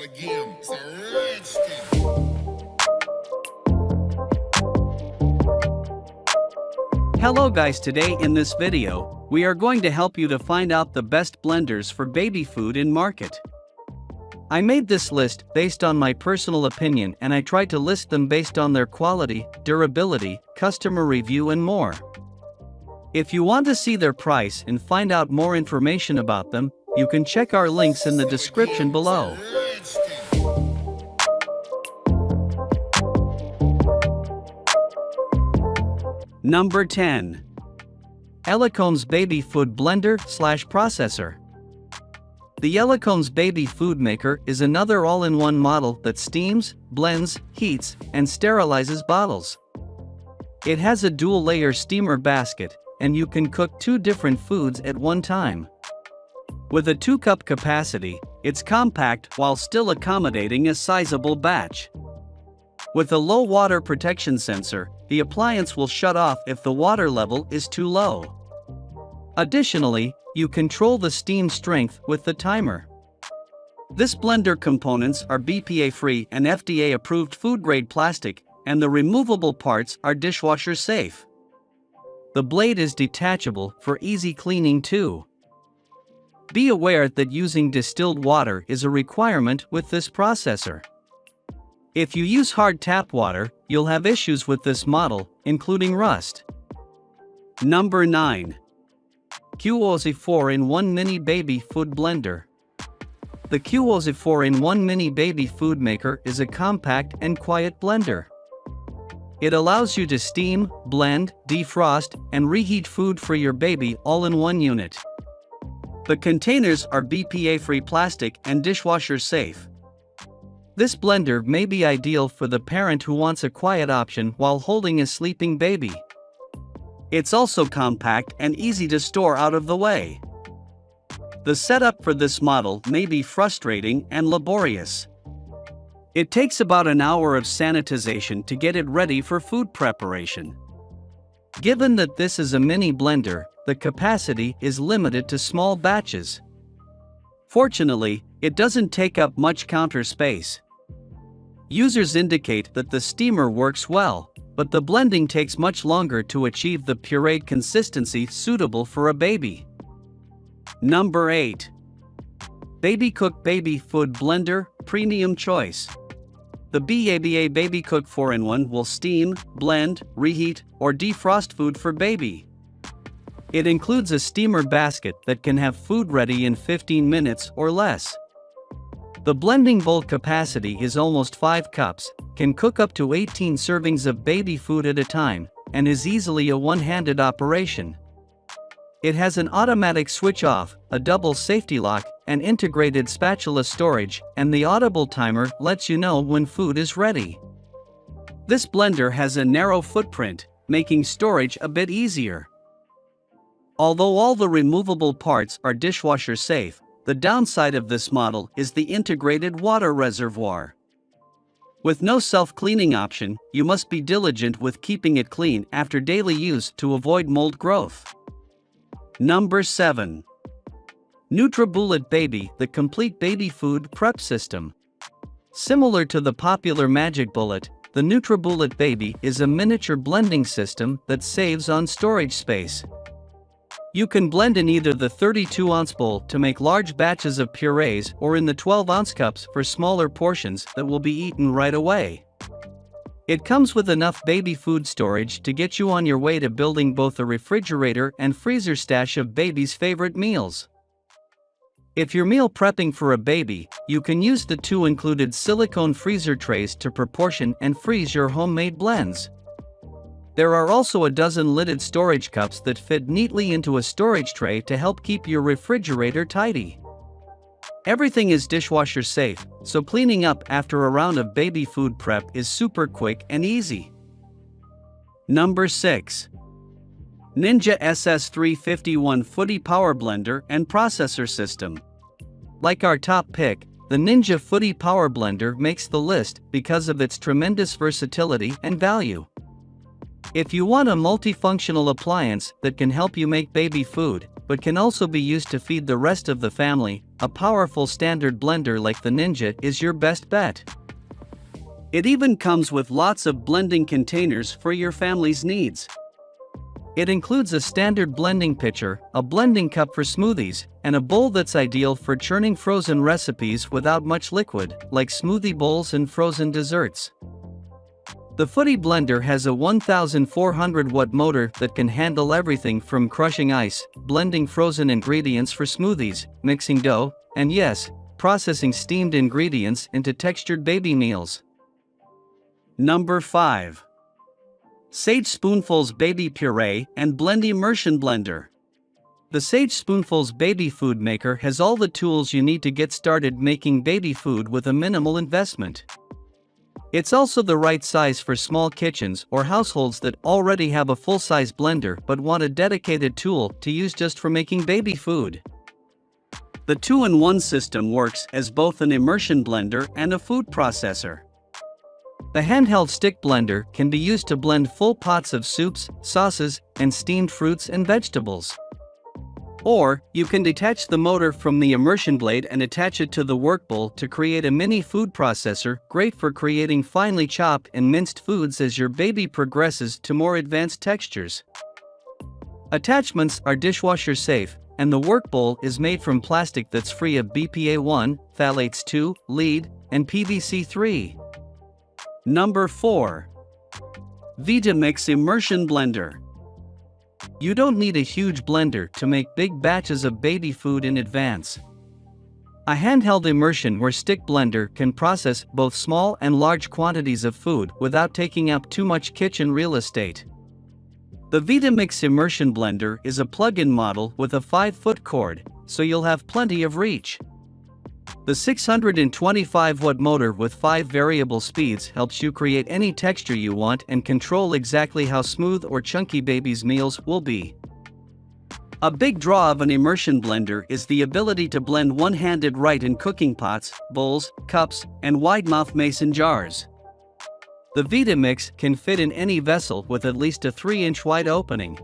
again. It's a rich thing. Hello guys, today in this video, we are going to help you to find out the best blenders for baby food in market. I made this list based on my personal opinion and I tried to list them based on their quality, durability, customer review and more. If you want to see their price and find out more information about them, you can check our links in the description below. Number 10. Elicones Baby Food Blender/Processor. The Elicones Baby Food Maker is another all-in-one model that steams, blends, heats, and sterilizes bottles. It has a dual-layer steamer basket, and you can cook 2 different foods at one time. With a 2-cup capacity, it's compact while still accommodating a sizable batch. With a low water protection sensor, the appliance will shut off if the water level is too low. Additionally, you control the steam strength with the timer. This blender components are BPA-free and FDA-approved food-grade plastic, and the removable parts are dishwasher safe. The blade is detachable for easy cleaning too. Be aware that using distilled water is a requirement with this processor. If you use hard tap water, you'll have issues with this model, including rust. Number 9. Q-Ozy 4-in-1 Mini Baby Food Blender. The Q-Ozy 4-in-1 Mini Baby Food Maker is a compact and quiet blender. It allows you to steam, blend, defrost, and reheat food for your baby all in one unit. The containers are BPA-free plastic and dishwasher safe. This blender may be ideal for the parent who wants a quiet option while holding a sleeping baby. It's also compact and easy to store out of the way. The setup for this model may be frustrating and laborious. It takes about an hour of sanitization to get it ready for food preparation. Given that this is a mini blender, the capacity is limited to small batches. Fortunately, it doesn't take up much counter space. Users indicate that the steamer works well, but the blending takes much longer to achieve the pureed consistency suitable for a baby. Number 8. Baby Cook Baby Food Blender Premium Choice. The BABA Baby Cook 4-in-1 will steam, blend, reheat, or defrost food for baby. It includes a steamer basket that can have food ready in 15 minutes or less. The blending bowl capacity is almost 5 cups, can cook up to 18 servings of baby food at a time, and is easily a one-handed operation. It has an automatic switch off, a double safety lock, and integrated spatula storage, and the audible timer lets you know when food is ready. This blender has a narrow footprint, making storage a bit easier. Although all the removable parts are dishwasher safe, the downside of this model is the integrated water reservoir. With no self-cleaning option, you must be diligent with keeping it clean after daily use to avoid mold growth. Number 7. NutriBullet Baby, the complete baby food prep system. Similar to the popular Magic Bullet, the NutriBullet Baby is a miniature blending system that saves on storage space. You can blend in either the 32-ounce bowl to make large batches of purees or in the 12-ounce cups for smaller portions that will be eaten right away. It comes with enough baby food storage to get you on your way to building both a refrigerator and freezer stash of baby's favorite meals. If you're meal prepping for a baby, you can use the 2 included silicone freezer trays to proportion and freeze your homemade blends. There are also a dozen lidded storage cups that fit neatly into a storage tray to help keep your refrigerator tidy. Everything is dishwasher safe, so cleaning up after a round of baby food prep is super quick and easy. Number 6. Ninja SS351 Footy Power Blender and Processor System. Like our top pick, the Ninja Footy Power Blender makes the list because of its tremendous versatility and value. If you want a multifunctional appliance that can help you make baby food, but can also be used to feed the rest of the family, a powerful standard blender like the Ninja is your best bet. It even comes with lots of blending containers for your family's needs. It includes a standard blending pitcher, a blending cup for smoothies, and a bowl that's ideal for churning frozen recipes without much liquid, like smoothie bowls and frozen desserts. The Footy blender has a 1400 watt motor that can handle everything from crushing ice, blending frozen ingredients for smoothies, mixing dough, and yes, processing steamed ingredients into textured baby meals. Number 5. Sage Spoonfuls Baby Puree and Blend Immersion Blender. The Sage Spoonfuls Baby Food Maker has all the tools you need to get started making baby food with a minimal investment. It's also the right size for small kitchens or households that already have a full-size blender but want a dedicated tool to use just for making baby food. The 2-in-1 system works as both an immersion blender and a food processor. The handheld stick blender can be used to blend full pots of soups, sauces, and steamed fruits and vegetables. Or, you can detach the motor from the immersion blade and attach it to the work bowl to create a mini food processor, great for creating finely chopped and minced foods as your baby progresses to more advanced textures. Attachments are dishwasher safe, and the work bowl is made from plastic that's free of BPA1, phthalates 2, lead, and PVC 3. Number 4. Vitamix Immersion Blender. You don't need a huge blender to make big batches of baby food in advance. A handheld immersion or stick blender can process both small and large quantities of food without taking up too much kitchen real estate. The Vitamix Immersion Blender is a plug-in model with a 5-foot cord, so you'll have plenty of reach. The 625 watt motor with 5 variable speeds helps you create any texture you want and control exactly how smooth or chunky baby's meals will be. A big draw of an immersion blender is the ability to blend one-handed right in cooking pots, bowls, cups, and wide-mouth mason jars. The Vitamix can fit in any vessel with at least a 3-inch wide opening.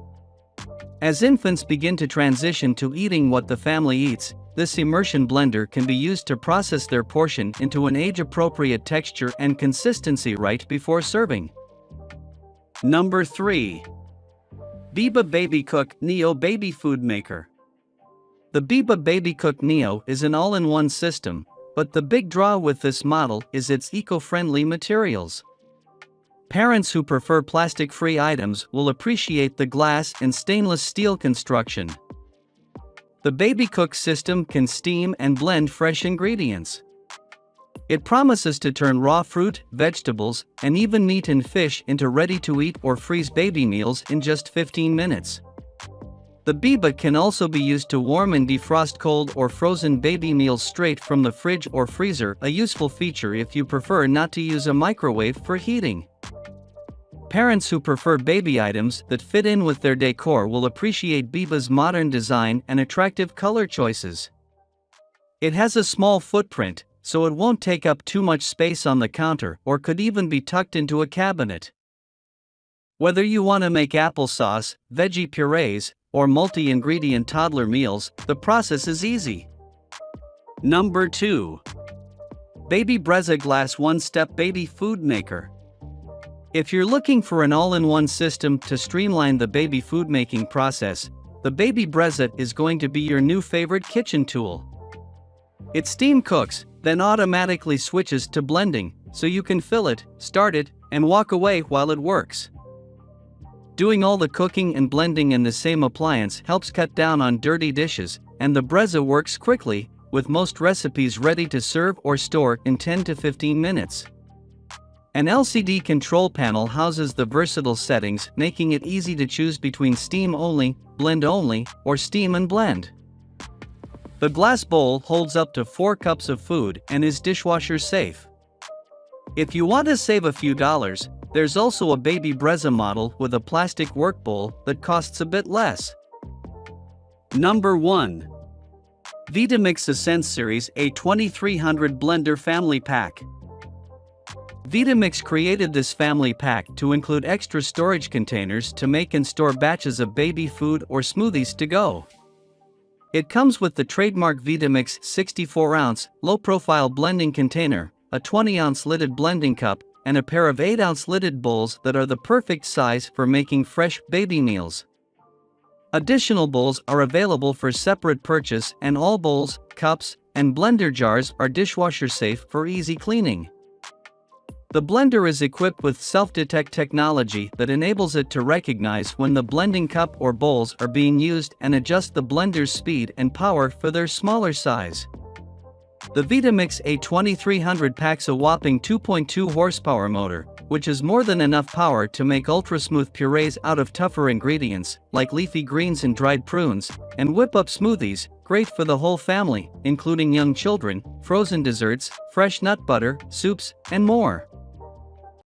As infants begin to transition to eating what the family eats, this immersion blender can be used to process their portion into an age-appropriate texture and consistency right before serving. Number 3. Biba Baby Cook Neo Baby Food Maker. The Biba Baby Cook Neo is an all-in-one system, but the big draw with this model is its eco-friendly materials. Parents who prefer plastic-free items will appreciate the glass and stainless steel construction. The Baby Cook system can steam and blend fresh ingredients. It promises to turn raw fruit, vegetables, and even meat and fish into ready-to-eat or freeze baby meals in just 15 minutes. The Biba can also be used to warm and defrost cold or frozen baby meals straight from the fridge or freezer, a useful feature if you prefer not to use a microwave for heating. Parents who prefer baby items that fit in with their decor will appreciate Biba's modern design and attractive color choices. It has a small footprint, so it won't take up too much space on the counter or could even be tucked into a cabinet. Whether you want to make applesauce, veggie purees, or multi-ingredient toddler meals, the process is easy. Number 2. Baby Brezza Glass One-Step Baby Food Maker. If you're looking for an all-in-one system to streamline the baby food making process, the Baby Brezza is going to be your new favorite kitchen tool. It steam cooks, then automatically switches to blending, so you can fill it, start it, and walk away while it works. Doing all the cooking and blending in the same appliance helps cut down on dirty dishes, and the Brezza works quickly, with most recipes ready to serve or store in 10 to 15 minutes. An LCD control panel houses the versatile settings, making it easy to choose between steam only, blend only, or steam and blend. The glass bowl holds up to 4 cups of food and is dishwasher safe. If you want to save a few dollars, there's also a Baby Brezza model with a plastic work bowl that costs a bit less. Number 1. Vitamix Ascent Series A2300 Blender Family Pack. Vitamix created this family pack to include extra storage containers to make and store batches of baby food or smoothies to go. It comes with the trademark Vitamix 64-ounce, low-profile blending container, a 20-ounce lidded blending cup, and a pair of 8-ounce lidded bowls that are the perfect size for making fresh baby meals. Additional bowls are available for separate purchase, and all bowls, cups, and blender jars are dishwasher safe for easy cleaning. The blender is equipped with self-detect technology that enables it to recognize when the blending cup or bowls are being used and adjust the blender's speed and power for their smaller size. The Vitamix A2300 packs a whopping 2.2 horsepower motor, which is more than enough power to make ultra-smooth purees out of tougher ingredients, like leafy greens and dried prunes, and whip up smoothies, great for the whole family, including young children, frozen desserts, fresh nut butter, soups, and more.